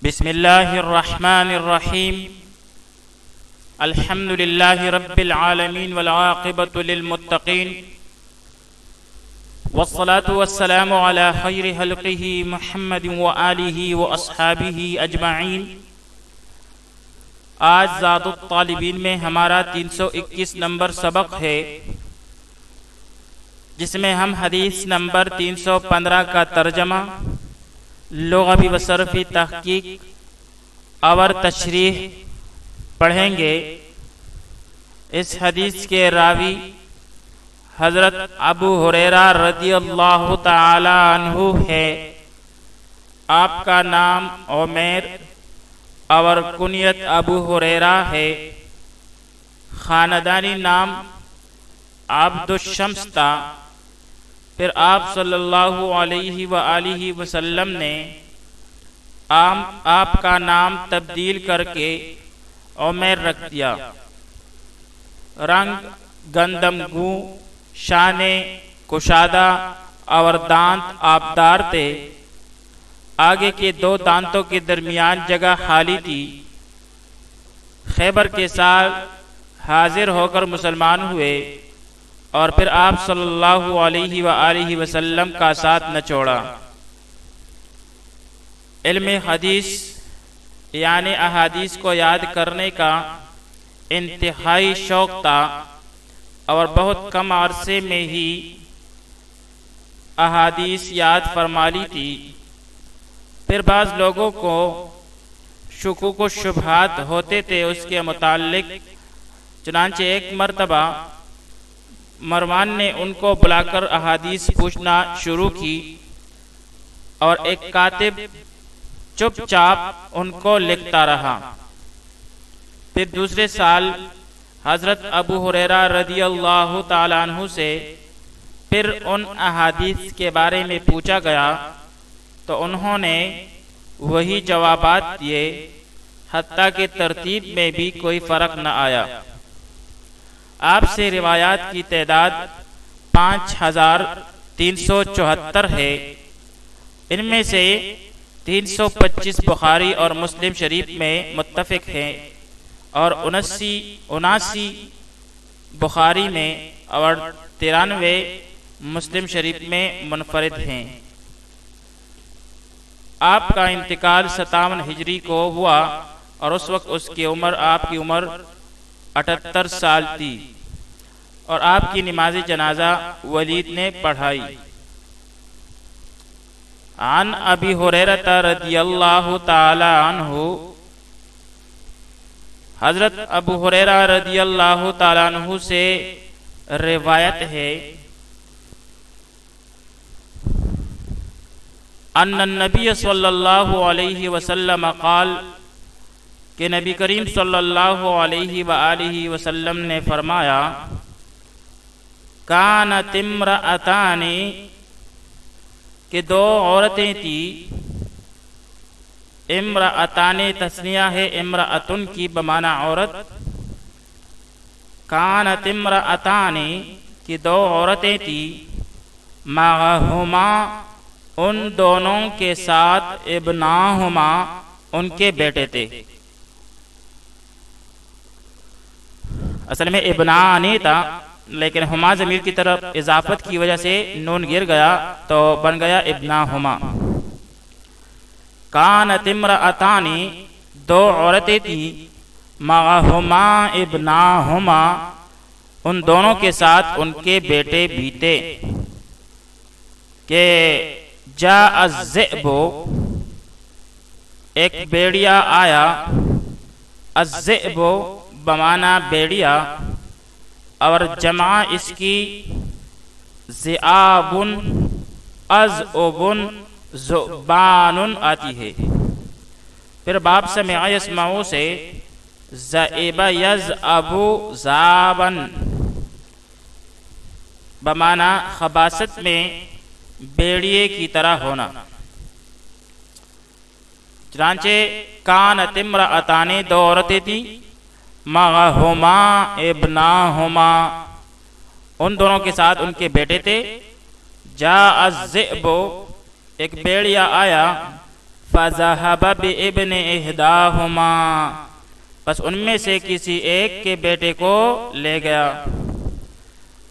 بسم اللہ الرحمن الرحیم الحمد للہ رب العالمین والعاقبۃ للمتقین والصلاة والسلام علی خیر خلقہ محمد وآلہ واصحابہ اجمعین۔ آج زاد الطالبین میں ہمارا 321 نمبر سبق ہے، جس میں ہم حدیث نمبر 315 کا ترجمہ، لغوی و صرفی تحقیق اور تشریح پڑھیں گے۔ اس حدیث کے راوی حضرت ابو ہریرہ رضی اللہ تعالی عنہ ہے۔ آپ کا نام عمیر اور کنیت ابو ہریرہ ہے۔ خاندانی نام عبد الشمس تھا۔ پھر آپ صلی اللہ علیہ وآلہ وسلم نے آپ کا نام تبدیل کر کے عمیر رکھ دیا۔ رنگ گندم گوں، شانے کشادہ اور دانت آبدار تھے۔ آگے کے 2 دانتوں کے درمیان جگہ خالی تھی۔ خیبر کے سال حاضر ہو کر مسلمان ہوئے اور پھر آپ صلی اللہ علیہ وآلہ وسلم کا ساتھ نہ چھوڑا۔ علم حدیث یعنی احادیث کو یاد کرنے کا انتہائی شوق تھا اور بہت کم عرصے میں ہی احادیث یاد فرما لی تھی۔ پھر بعض لوگوں کو شکوک و شبہات ہوتے تھے اس کے متعلق، چنانچہ ایک مرتبہ مروان نے ان کو بلا کر احادیث پوچھنا شروع کی اور ایک کاتب چپ چاپ ان کو لکھتا رہا۔ پھر دوسرے سال حضرت ابو ہریرہ رضی اللہ تعالی عنہ سے پھر ان احادیث کے بارے میں پوچھا گیا تو انہوں نے وہی جوابات دیے، حتیٰ کہ ترتیب میں بھی کوئی فرق نہ آیا۔ آپ سے روایات کی تعداد 5374 ہے۔ ان میں سے 325 بخاری اور مسلم شریف میں متفق ہیں اور 79 بخاری میں اور 93 مسلم شریف میں منفرد ہیں۔ آپ کا انتقال 57 ہجری کو ہوا اور اس وقت آپ کی عمر 78 سال تھی اور آپ کی نماز جنازہ ولید نے پڑھائی۔ عن ابی ہریرہ رضی اللہ تعالی عنہ، حضرت ابو ہریرہ رضی اللہ تعالی عنہ سے روایت ہے، ان النبی صلی اللہ علیہ وسلم قال، کہ نبی کریم صلی اللہ علیہ وآلہ وسلم نے فرمایا، کانت امرأتان، کہ 2 عورتیں تھیں۔ امرأتان تثنیہ ہے امرأتن کی بمعنی عورت۔ کانت امرأتان، کہ 2 عورتیں تھیں، معہما، ان دونوں کے ساتھ، ابناہما، ان کے بیٹے تھے۔ اصل میں ابنا نہیں تھا، لیکن ہما ضمیر کی طرف اضافت کی وجہ سے نون گر گیا تو بن گیا ابناہما۔ کانت امرأتان، 2 عورتیں تھیں، معہما ابناہما، ان دونوں کے ساتھ ان کے بیٹے بھی تھے۔ کہ جاء الذئب، ایک بیڑیا آیا۔ الذئب بمعنی بیڑیا اور جمع اس کی ذئاب، اذئب، ذئبان آتی ہے۔ پھر باب سمع یسمعو سے ذئب یذئب ذئبا بمعنی خباثت میں بیڑیے کی طرح ہونا۔ چنانچہ کانت امرأتان، 2 عورتیں تھیں، معہما ابناہما، ان دونوں کے ساتھ ان کے بیٹے تھے۔ جاء الذئب، ایک بیڑیا آیا، فذهب بابن احداهما، بس ان میں سے کسی ایک کے بیٹے کو لے گیا۔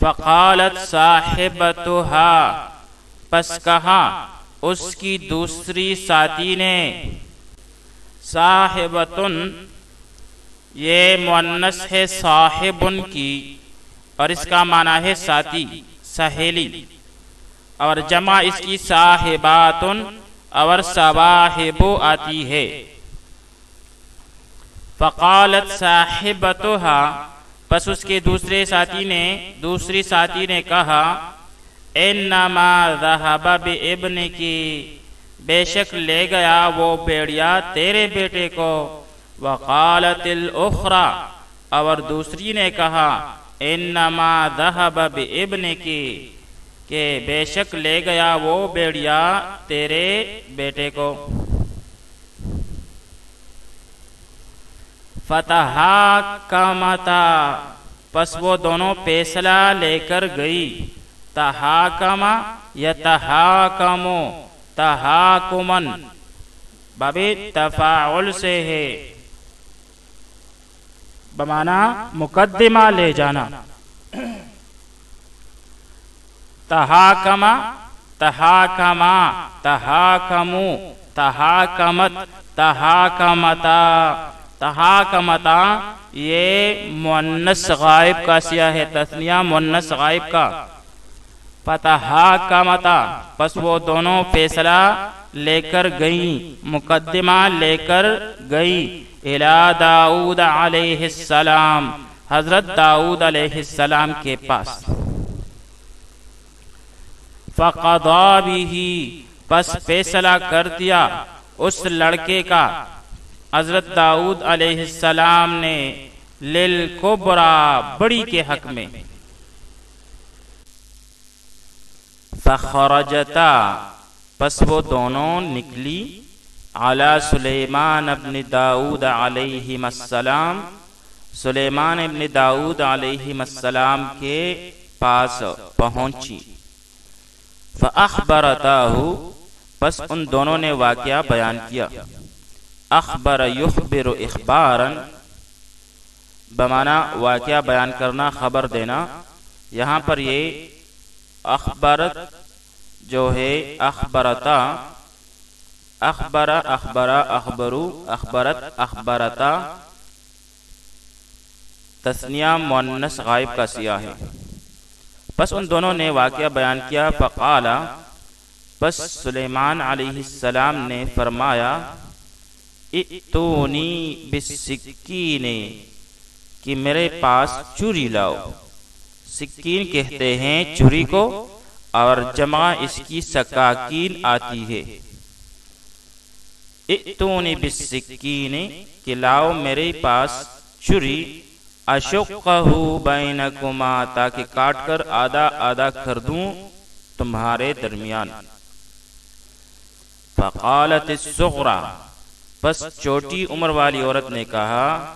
فقالت صاحبتها، پس کہا اس کی دوسری ساتھی نے، صاحبتن یہ مؤنث ہے صاحبن کی، اور اس کا معنی ہے ساتھی، سہیلی، اور جمع اس کی صاحباتن اور صواحب آتی ہے۔ فقالت صاحبتها، پس اس کے دوسری ساتھی نے کہا، انما ذهب بابنک، بے شک لے گیا وہ بھیڑیا تیرے بیٹے کو۔ وقالت الاخرى، اور دوسری نے کہا، انما ذهب بابنک، کہ بے شک لے گیا وہ بھیڑیا تیرے بیٹے کو۔ فتحاکمتا، پس وہ دونوں فیصلہ لے کر گئی۔ تحاکم یتحاکم، تحاکمن باب تفاعل سے ہے، بمعنی مقدمہ لے جانا۔ تحاکم، تحاکما، تحاکمو، تحاکمت، تحاکمتا۔ تحاکمتا یہ مؤنث غائب کا سیغہ ہے، تثنیہ مؤنث غائب کا۔ فتحاکمتا، پس وہ دونوں فیصلہ لے کر گئیں، مقدمہ لے کر گئیں، الی داؤد علیہ السلام، حضرت داؤد علیہ السلام کے پاس۔ فقضا بہ، پس فیصلہ کر دیا اس لڑکے کا حضرت داؤد علیہ السلام نے، للکبریٰ، بڑی کے حق میں۔ فخرجتا، پس وہ دونوں نکلی، علی سلیمان ابن داؤد علیہ السلام، سلیمان ابن داؤد علیہ السلام کے پاس پہنچی۔ فاخبرتاہ، پس ان دونوں نے واقعہ بیان کیا۔ اخبر یخبر اخبارا، بمعنی واقعہ بیان کرنا، خبر دینا۔ یہاں پر یہ اخبرت جو ہے اخبرتا، اخبر، اخبر، اخبرو، اخبرت، اخبرتا، تثنیہ مؤنث غائب کا سیغہ ہے۔ پس ان دونوں نے واقعہ بیان کیا۔ فقال، پس سلیمان علیہ السلام نے فرمایا، ائتونی بالسکین، کہ میرے پاس چوری لاؤ۔ سکین کہتے ہیں چوری کو، اور جمع اس کی سکاکین آتی ہے۔ ائتونی بالسکین، کہ لاؤ میرے پاس چوری، اشقہ بینکما، تاکہ کاٹ کر آدھا آدھا کر دوں تمہارے درمیان۔ فقالت الصغریٰ، بس چھوٹی عمر والی عورت نے کہا،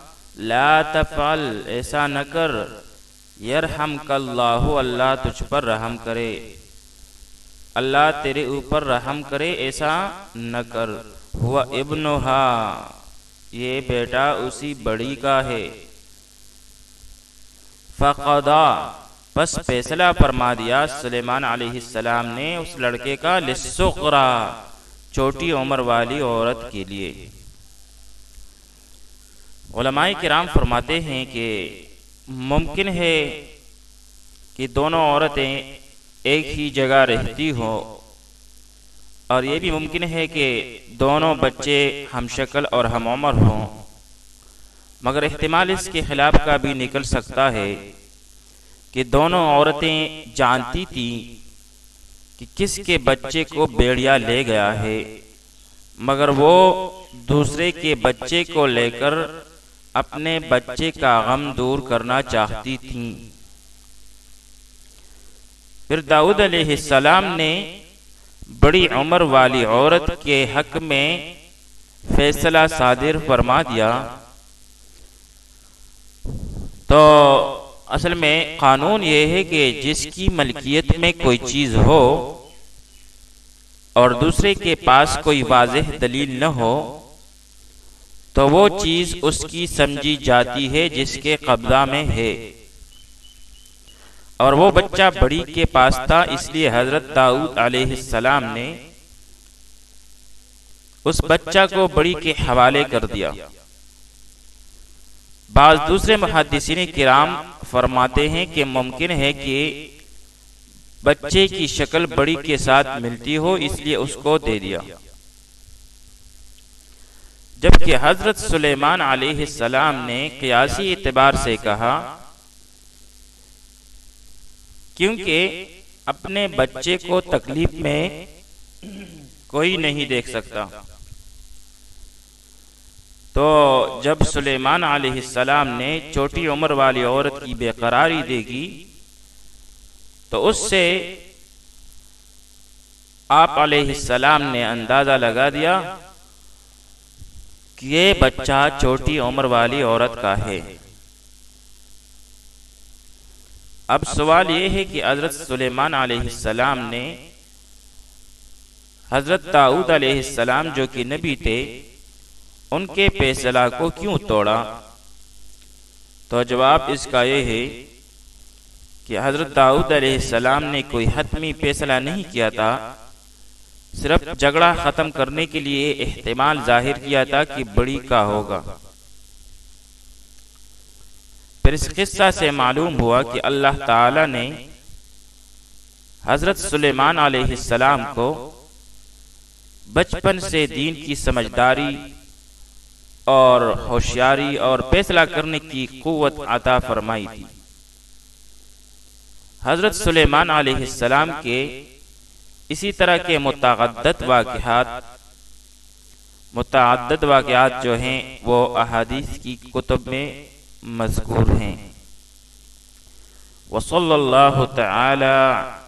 لا تفعل، ایسا نہ کر، یرحمک اللہ، اللہ تجھ پر رحم کرے، اللہ تیرے اوپر رحم کرے، ایسا نہ کر۔ ہوا ابنہا، یہ بیٹا اسی بڑی کا ہے۔ فقضا، بس فیصلہ فرما دیا سلیمان علیہ السلام نے اس لڑکے کا، للصغریٰ، چھوٹی عمر والی عورت کے لیے۔ علماء کرام فرماتے ہیں کہ ممکن ہے کہ دونوں عورتیں ایک ہی جگہ رہتی ہوں، اور یہ بھی ممکن ہے کہ دونوں بچے ہم شکل اور ہم عمر ہوں، مگر احتمال اس کے خلاف کا بھی نکل سکتا ہے کہ دونوں عورتیں جانتی تھیں کہ کس کے بچے کو بھیڑیا لے گیا ہے، مگر وہ دوسرے کے بچے کو لے کر اپنے بچے کا غم دور کرنا چاہتی تھیں۔ پھر داؤد علیہ السلام نے بڑی عمر والی عورت کے حق میں فیصلہ صادر فرما دیا۔ تو اصل میں قانون یہ ہے کہ جس کی ملکیت میں کوئی چیز ہو اور دوسرے کے پاس کوئی واضح دلیل نہ ہو تو وہ چیز اس کی سمجھی جاتی ہے جس کے قبضہ میں ہے، اور وہ بچہ بڑی کے پاس تھا، اس لیے حضرت داؤد علیہ السلام نے اس بچہ کو بڑی کے حوالے کر دیا۔ بعض دوسرے محدثین کرام فرماتے ہیں کہ ممکن ہے کہ بچے کی شکل بڑی کے ساتھ ملتی ہو، اس لیے اس کو دے دیا، جبکہ حضرت سلیمان علیہ السلام نے قیاسی اعتبار سے کہا کیونکہ اپنے بچے کو تکلیف میں کوئی نہیں دیکھ سکتا، تو جب سلیمان علیہ السلام نے چھوٹی عمر والی عورت کی بے قراری دے گی تو اس سے آپ علیہ السلام نے اندازہ لگا دیا کہ یہ بچہ چھوٹی عمر والی عورت کا ہے۔ اب سوال یہ ہے کہ حضرت سلیمان علیہ السلام نے حضرت داؤد علیہ السلام جو کہ نبی تھے ان کے فیصلہ کو کیوں توڑا؟ تو جواب اس کا یہ ہے کہ حضرت داؤد علیہ السلام نے کوئی حتمی فیصلہ نہیں کیا تھا، صرف جھگڑا ختم کرنے کے لیے احتمال ظاہر کیا تھا کہ بڑی کا ہوگا۔ پھر اس قصہ سے معلوم ہوا کہ اللہ تعالی نے حضرت سلیمان علیہ السلام کو بچپن سے دین کی سمجھداری اور ہوشیاری اور فیصلہ کرنے کی قوت عطا فرمائی تھی۔ حضرت سلیمان علیہ السلام کے اسی طرح کے متعدد واقعات جو ہیں وہ احادیث کی کتب میں مذکور ہیں۔ وصلی اللہ تعالی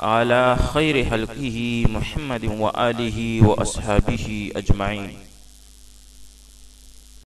علی خیر خلقہ محمد وآلہ واصحابہ اجمعین۔